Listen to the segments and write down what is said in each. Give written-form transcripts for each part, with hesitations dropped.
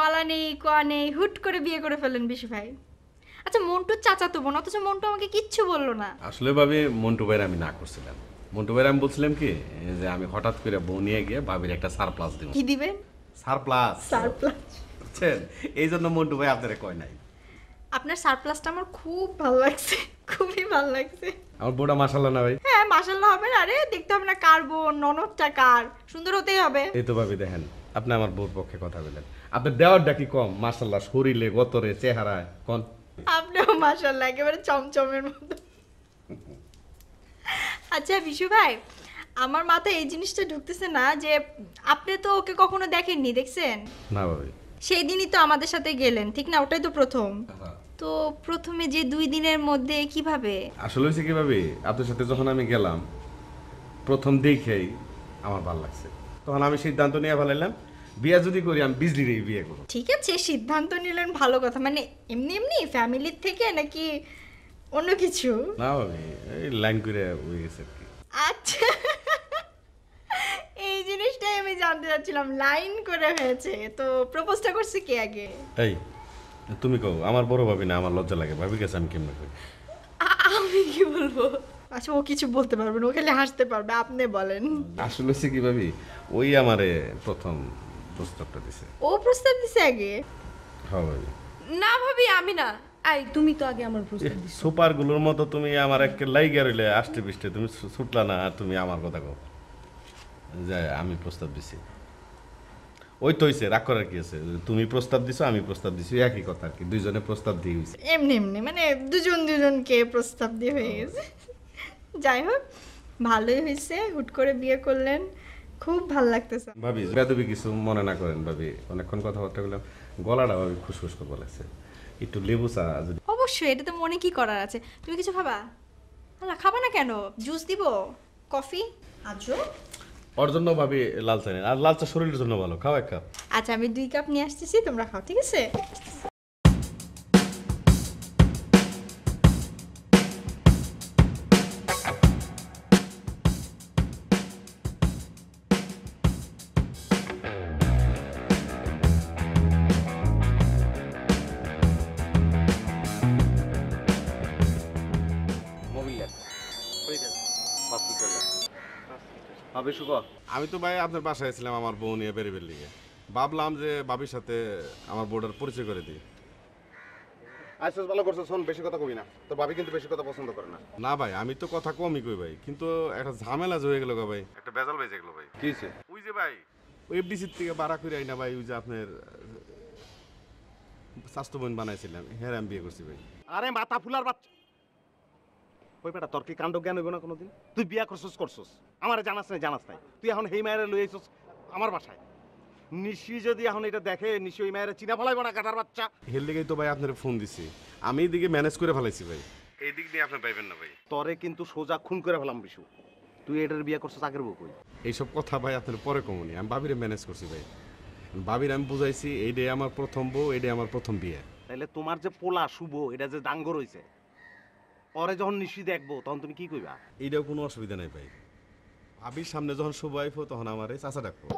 বলা নেই কোয়া নেই হুট করে বিয়ে করে ফেললেন বিশু ভাই। আচ্ছা মন্টুর চাচাতো বোন, অথচ মন্টু আমাকে কিচ্ছু বললো না। আসলে ভাবি মন্টু ভাইয়ের আমি না করছিলাম। মন্টু ভাইয়ের আমি বলছিলাম কি যে আমি হঠাৎ করে বউ নিয়ে গিয়ে ভাবির একটা সারপ্লাস দিব। কি দিবেন? সারপ্লাস। সারপ্লাস? বুঝছেন, এই জন্য মন্টু ভাই আপনারে কয় নাই। আপনার সারপ্লাসটা আমার খুব ভালো লাগছে, খুবই ভালো লাগছে। আমার বউটা মাশাআল্লাহ না ভাই? হ্যাঁ মাশাআল্লাহ হবে না, আরে দেখতে হবে না কার বোন, ননদটা কার, সুন্দর হতেই হবে। এই তো ভাবি দেখেন, আপনি আমার বউর পক্ষে কথা বলেন। আপনার দেওয়ারটা কি কম? মাশাআল্লাহ শরীরে গতরে চেহারায় কোন। আপনিও মাশাআল্লাহ একেবারে চমচমের মতো। আচ্ছা বিশু ভাই, আমার মাথায় এই জিনিসটা ঢুকতেছে না যে আপনি তো ওকে কখনো দেখেননি, দেখছেন? না ভাবি। সেই দিনই তো আমাদের সাথে গেলেন ঠিক না, ওটাই তো প্রথম। তো প্রথমে যে 2 দিনের মধ্যে কিভাবে? আসলে হয়েছে কি ভাবি, আপনার সাথে যখন আমি গেলাম প্রথম দেখেই আমার ভালো লাগছে, তখন আমি সিদ্ধান্ত নিয়ে ফেলাইলাম বিয়ে যদি করি আমি বিজলিরই বিয়ে করব। ঠিক আছে সিদ্ধান্ত নিলেন, ভালো কথা। মানে এমনি এমনি ফ্যামিলির থেকে নাকি অন্য কিছু? না ভাবি, এই লাইন করে হয়ে গেছে আর কি। আচ্ছা এই জিনিসটাই আমি জানতে চাচ্ছিলাম, লাইন করে হয়েছে তো প্রপোজটা করছে কে আগে? এই তুমি কও, আমার বড় ভাবি না, আমার লজ্জা লাগে, ভাবি গেছে আমি কেমন করি। আমি কি বলবো? আচ্ছা ও কিছু বলতে পারবে না, ও খালি হাসতে পারবে, আপনি বলেন। আসলে হচ্ছে কি ভাবি, ওই আমারে প্রথম প্রস্তাবটা দিছে। ও প্রস্তাব দিছে আগে? হ্যাঁ ভাবি। না ভাবি আমি না, আই তুমি তো আগে আমার প্রস্তাব দিছো। সুপার গুলোর মতো তুমি আমার একটা লাইগা রইলে আষ্টে পিষ্টে, তুমি ছুটলা না আর তুমি আমার কথা কও যে আমি প্রস্তাব দিছি। ওই তো হইছে, রাগ করার কি আছে? তুমি প্রস্তাব দিছো আমি প্রস্তাব দিছি, একই কথা আর কি, দুইজনে প্রস্তাব দিয়ে হইছে। এমনি এমনি মানে দুজন দুজনকে প্রস্তাব দিয়ে হয়ে গেছে। যাই হোক ভালোই হয়েছে, হুট করে বিয়ে করলেন, খুব ভালো লাগতেছে। ভাবি বেদবি কিছু মনে না করেন ভাবি, অনেকক্ষণ কথাবার্তা বললাম, গলাটা ভাবি খুশখুশ করে বলেছে, একটু লেবু চা যদি। অবশ্যই, এটাতে মনে কি করার আছে? তুমি কিছু খাবা? আল্লাহ খাবা না কেন? জুস দিব, কফি? আজও ওর জন্য ভাবি লাল চা নেন, আর লাল চা শরীরের জন্য ভালো, খাও এক কাপ। আচ্ছা আমি 2 কাপ নিয়ে আসতেছি, তোমরা খাও, ঠিক আছে? আমি তো ভাই আপনার বাসায় ছিলাম আমার বউ নিয়ে বেরিবের লিগে, ভাবলাম যে ভাবির সাথে আমার বউটার পরিচয় করে দিই। আচ্ছা ভালো করছো, শোন বেশি কথা কবি না, তোর ভাবি কিন্তু বেশি কথা পছন্দ করে না। না ভাই আমি তো কথা কমই কই ভাই, কিন্তু একটা ঝামেলা যে হয়ে গেল ভাই, একটা বেজাল বেজে গেল ভাই। কি হয়েছে? ওই যে ভাই ওই এফডিসির থেকে ভাড়া করে আইনা ভাই, ওই যে আপনার স্বাস্থ্য বোন বানাইছিলাম, হ্যাঁ আমি বিয়ে করছি ভাই। আরে মাথা ফুলার বাচ্চা, ওই বেটা তোর কি কাণ্ড জ্ঞান হইব না কোনোদিন? তুই বিয়া করছস আমার জানাস নাই, তুই এখন এই মায়ের লই আইছস আমার বাসায়। নিশি যদি এখন এটা দেখে, নিশি ওই মায়ের চিনা ফেলাইব না কাটার বাচ্চা। হের লেগেই তো ভাই আপনার ফোন দিছি, আমি এদিকে ম্যানেজ করে ফেলাইছি ভাই, এই দিক দিয়ে আপনি পাইবেন না ভাই। তরে কিন্তু সোজা খুন করে ফেলাম বিশু, তুই এটার বিয়া করছস আগের বউ কই? এইসব কথা ভাই আপনার পরে কমনি, আমি ভাবিরে ম্যানেজ করছি ভাই, ভাবির আমি বুঝাইছি এইটাই আমার প্রথম বউ, এইটাই আমার প্রথম বিয়ে। তাইলে তোমার যে পোলা শুভ, এটা যে ডাঙ্গ রইছে, পরে যখন নিশি দেখবো তখন তুমি কি কইবা? এইটাও কোনো অসুবিধা নাই ভাই, ভাবির সামনে যখন শুভ আইফো তখন আমার এই চাচা ডাকবো।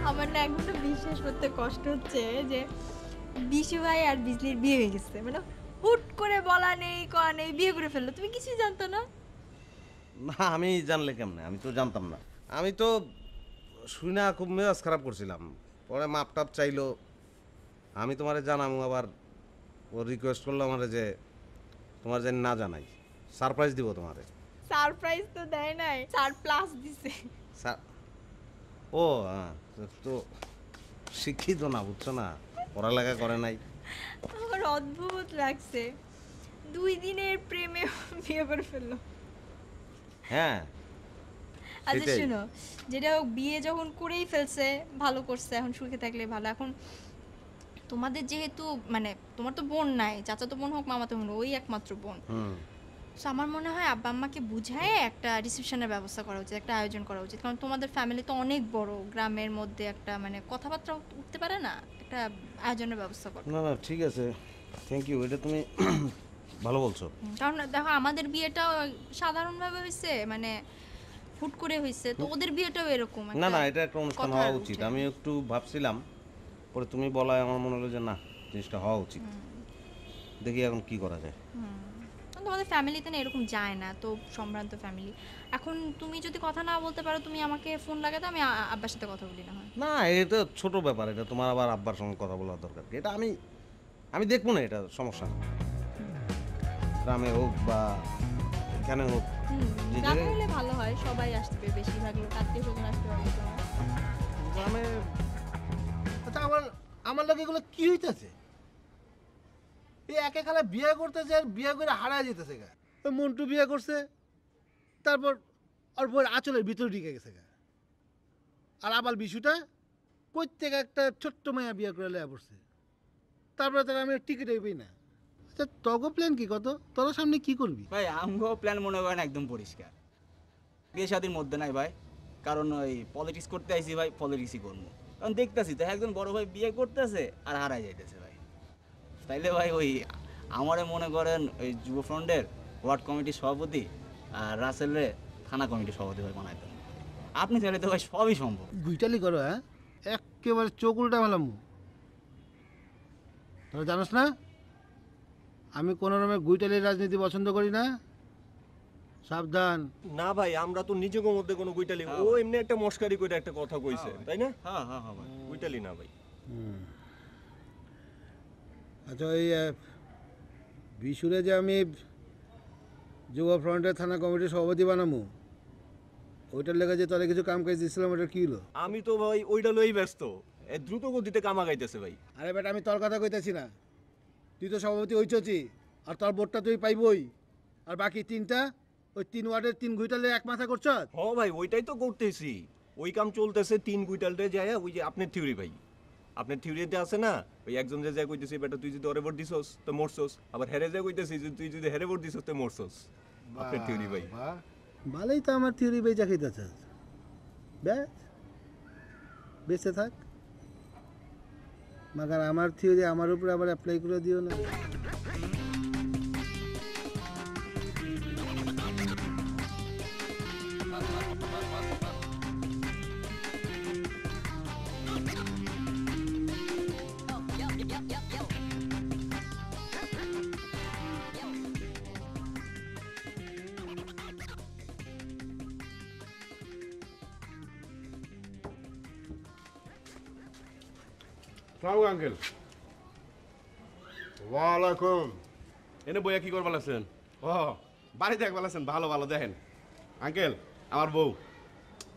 আমার না এখন বিশ্বাস করতে কষ্ট হচ্ছে যে বিশু ভাই আর বিজলির বিয়ে হয়ে গেছে, মানে হুট করে বলা নেই কয়া নেই বিয়ে করে ফেললো, তুমি কিছুই জানতো না? না আমি জানলে কেমনে, আমি তো জানতাম না। আমি তো শুই না, খুব মেজাজ খারাপ করছিলাম, পরে মাপ টাপ চাইলো, আমি তোমারে জানামু, আবার ও রিকোয়েস্ট করলো আমারে যে তোমার যেন না জানাই, সারপ্রাইজ দিব তোমারে। সারপ্রাইজ তো দেয় নাই, সারপ্লাস দিছে। ও হ্যাঁ, তো শিক্ষিত না, বুঝছো না, পড়ালেখা করে নাই। আমার অদ্ভুত লাগছে, 2 দিনের প্রেমে বিয়ে করে ফেললো। হ্যাঁ আচ্ছা সেটাই। শুনো, যেটা হোক বিয়ে যখন করেই ফেলছে ভালো করছে, এখন সুখে থাকলে ভালো। এখন তোমাদের যেহেতু মানে তোমার তো বোন নাই, চাচা তো বোন হোক মামা তো বোন, ওই একমাত্র বোন, হুম সো আমার মনে হয় আব্বা আম্মাকে বুঝায় একটা রিসেপশনের ব্যবস্থা করা উচিত, একটা আয়োজন করা উচিত, কারণ তোমাদের ফ্যামিলি তো অনেক বড়, গ্রামের মধ্যে একটা মানে কথাবার্তা উঠতে পারে না, একটা আয়োজনের ব্যবস্থা করো। না না ঠিক আছে, থ্যাংক ইউ, এটা তুমি ভালো বলছো। কারণ দেখো আমাদের বিয়েটাও সাধারণভাবে হয়েছে, মানে হুট করে হয়েছে, তো ওদের বিয়েটাও এরকম না না, এটা একটা অনুষ্ঠান কথা হওয়া উঠে। উচিত। আমি একটু ভাবছিলাম, পরে তুমি বলায় আমার মনে হলো যে না, জিনিসটা হওয়া উচিত। দেখি এখন কি করা যায়। তোমাদের ফ্যামিলিতে না এরকম যায় না, তো সম্ভ্রান্ত ফ্যামিলি। এখন তুমি যদি কথা না বলতে পারো, তুমি আমাকে ফোন লাগাতে, আমি আব্বার সাথে কথা বলি না হয়। না এটা ছোট ব্যাপার, এটা তোমার আবার আব্বার সঙ্গে কথা বলার দরকার কি? এটা আমি দেখবো না, এটা সমস্যা না। গ্রামে হোক বা এখানে হোক, যে গ্রামে জায়গায়- হলে ভালো হয়, সবাই আসবে, বেশিরভাগ লোক আত্মীয় স্বজন আসতে পারবে তোমার। গ্রামে আচ্ছা, আমার লাগে এগুলো কি হইতেছে? এই একে খালা বিয়ে করতেছে আর বিয়ে করে হারায় যেতেছে গা। ওই মন্টু বিয়ে করছে, তারপর আর বই আঁচলের ভিতরে ঢুকে গেছে গা। আর আবার বিশুটা কই থেকে একটা ছোট্ট মায়া বিয়ে করে লেয়া পড়ছে, তারপরে তারা আমি টিকিটই পাই না। আচ্ছা তগো প্ল্যান কি, কত তোর সামনে কি করবি? ভাই আমগো প্ল্যান মনে করেন একদম পরিষ্কার, বিয়ে শাদির মধ্যে নাই ভাই, কারণ ওই পলিটিক্স করতে আইছি ভাই, পলিটিক্সই করবো। কারণ দেখতেছি তো একজন বড় ভাই বিয়ে করতেছে আর হারাই যাইতেছে ভাই। তাইলে ভাই ওই আমারে মনে করেন ওই যুব ফ্রন্টের ওয়ার্ড কমিটির সভাপতি আর রাসেলরে থানা কমিটির সভাপতি ভাই বানাইতেন। আপনি চাইলে তো ভাই সবই সম্ভব। গুইটালি করো, হ্যাঁ? একেবারে চোখ উল্টা মেলাম। তোরা জানোস না আমি কোনো রকমের গুইটালির রাজনীতি পছন্দ করি না, সাবধান। না ভাই, আমরা তো নিজেদের মধ্যে কোনো গুইটালি, ও এমনি একটা মস্কারি করে একটা কথা কইছে, তাই না? হ্যাঁ হ্যাঁ হ্যাঁ ভাই। গুইটালি না ভাই। আচ্ছা ওই বিশুরে যে আমি যুব ফ্রন্টের থানা কমিটির সভাপতি বানামু, ওইটার লেগে যে তাহলে কিছু কাম কাজ দিচ্ছিলাম, ওটা কি হলো? আমি তো ভাই ওইটা লই ব্যস্ত, এ দ্রুত গতিতে কামা গাইতেছে ভাই। আরে বেটা, আমি তোর কথা কইতেছি না, তুই তো সভাপতি হইছছি, আর তোর ভোটটা তুই পাইবই, আর বাকি তিনটা ওই 3 ওয়ার্ডের 3 গুইটালে এক মাথা করছ। হ ভাই, ওইটাই তো করতেছি, ওই কাম চলতেছে। 3 কুইন্টালটা যায় ওই যে আপনার থিওরি ভাই, আপনার থিওরিতে আছে না, ওই একজন যে যায় কইতেছি বেটা তুই যদি ওরে ভোট দিছস তো মরছস, আবার হেরে যায় কইতেছি যে তুই যদি হেরে ভোট দিছস তো মরছস। আপনার থিওরি ভাই। ভালোই তো আমার থিওরি বেচা খাইতেছে, ব্যাস বেঁচে থাক, মাগার আমার থিওরি আমার উপরে আবার অ্যাপ্লাই করে দিও না। সালাম আঙ্কেল। ওয়ালাইকুম। এনে বইয়া কি করবার লাগছেন? ও বাড়িতে একবার লাগছেন, ভালো ভালো দেখেন। আঙ্কেল আমার বউ,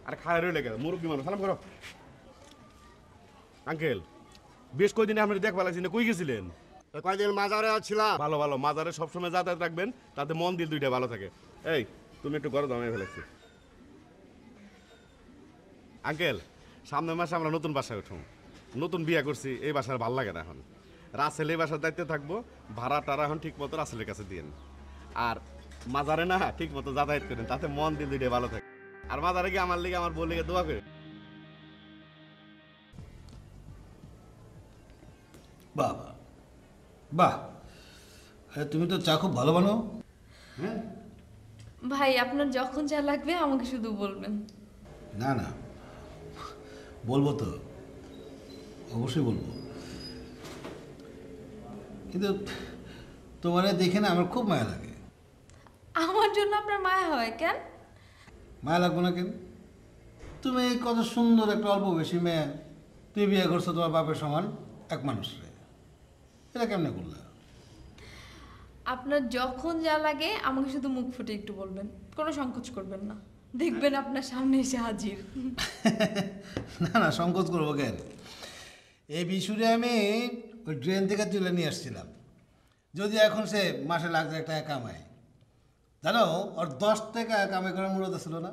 আরে খায় রইলে গেল, মুরব্বী মানুষ, সালাম করো। আঙ্কেল বেশ কয়দিনে আপনি দেখবার লাগছেন, কই গেছিলেন? কয়দিন মাজারে ছিলাম। ভালো ভালো, মাজারে সবসময় যাতায়াত রাখবেন, তাতে মন দিল দুইটা ভালো থাকে। এই তুমি একটু ঘরে দামে ফেলেছি। আঙ্কেল সামনের মাসে আমরা নতুন বাসায় উঠুন, নতুন বিয়ে করছি, এই বাসার ভাল লাগে না এখন। রাসেল এই বাসার দায়িত্বে থাকবো, ভাড়া টাড়া এখন ঠিক মতো রাসেলের কাছে দিয়েন। আর মাজারে না ঠিক মতো যাতায়াত করেন, তাতে মন দিল দুইটা ভালো থাকে। আর মাজারে গিয়ে আমার লিগে আমার বউ লিগে দোয়া করে। বাহ বাহ, আরে তুমি তো চা খুব ভালো বানাও। ভাই আপনার যখন যা লাগবে আমাকে শুধু বলবেন। না না, বলবো তো, অবশ্যই বলবো, কিন্তু তোমার দেখে না আমার খুব মায়া লাগে। আমার জন্য আপনার মায়া হয় কেন? মায়া লাগবো না কেন? তুমি কত সুন্দর একটা অল্প বেশি মেয়ে, তুই বিয়ে করছো তোমার বাপের সমান এক মানুষরে, এটা কেমনে করলা? আপনার যখন যা লাগে আমাকে শুধু মুখ ফুটে একটু বলবেন, কোনো সংকোচ করবেন না, দেখবেন আপনার সামনে এসে হাজির। না না, সংকোচ করবো কেন? এই বিশুরে আমি ওই ড্রেন থেকে তুলে নিয়ে আসছিলাম, যদি এখন সে মাসে ৳1,00,000 কামায়, জানো ওর 10 টাকা কামাই করার মূলত ছিল না।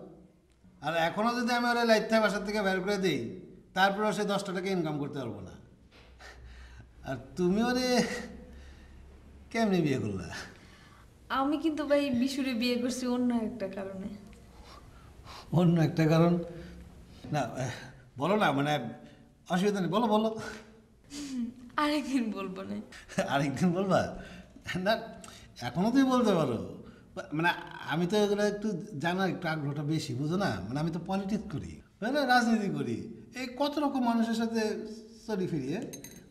আর এখনও যদি আমি ওরা লাইথা বাসার থেকে বের করে দিই, তারপরেও সে 10 টাকা ইনকাম করতে পারবো না। আর তুমি ওরে কেমনি বিয়ে করলা? আমি কিন্তু ভাই বিশুরে বিয়ে করছি অন্য একটা কারণে। অন্য একটা কারণ? না বলো না, মানে অসুবিধা নেই, বলো বলো। আরেকদিন বলবো না। আরেকদিন বলবা? না এখনো তুমি বলতে পারো, মানে আমি তো এগুলো একটু জানার একটু আগ্রহটা বেশি, বুঝো না? মানে আমি তো পলিটিক্স করি, মানে রাজনীতি করি, এই কত রকম মানুষের সাথে চলি ফিরিয়ে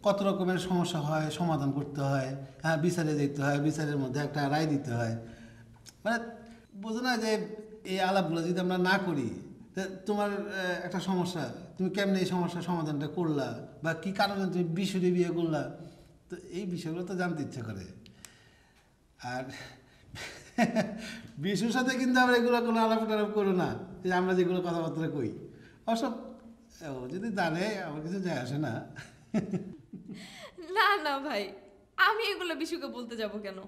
কত রকমের সমস্যা হয়, সমাধান করতে হয়, হ্যাঁ বিচারে যেতে হয়, বিচারের মধ্যে একটা রায় দিতে হয়, মানে বুঝো না যে এই আলাপগুলো যদি আমরা না করি, তা তোমার একটা সমস্যা, তুমি কেমনে এই সমস্যার সমাধানটা করলা, বা কী কারণে তুমি বিশুরে বিয়ে করলা, তো এই বিষয়গুলো তো জানতে ইচ্ছা করে। আর বিশুর সাথে কিন্তু আমরা এগুলো কোনো আলাপ টালাপ করো না, যে আমরা যেগুলো কথাবার্তা কই অসব ও যদি জানে আমার কিছু যায় আসে না। না না ভাই, আমি এগুলো বিশুকে বলতে যাব কেন?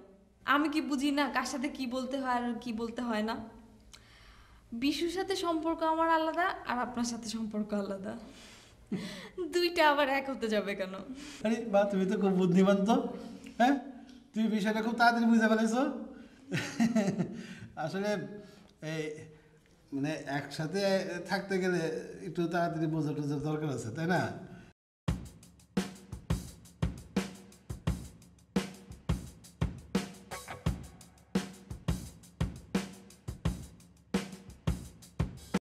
আমি কি বুঝি না কার সাথে কি বলতে হয় আর কি বলতে হয় না? বিশুর সাথে সম্পর্ক আমার আলাদা, আর আপনার সাথে সম্পর্ক আলাদা, দুইটা আবার এক হতে যাবে কেন? আরে বা তুমি তো খুব বুদ্ধিমান তো, হ্যাঁ তুমি বিষয়টা খুব তাড়াতাড়ি বুঝে ফেলেছো। আসলে এই মানে একসাথে থাকতে গেলে একটু তাড়াতাড়ি বোঝা টোঝার দরকার আছে, তাই না?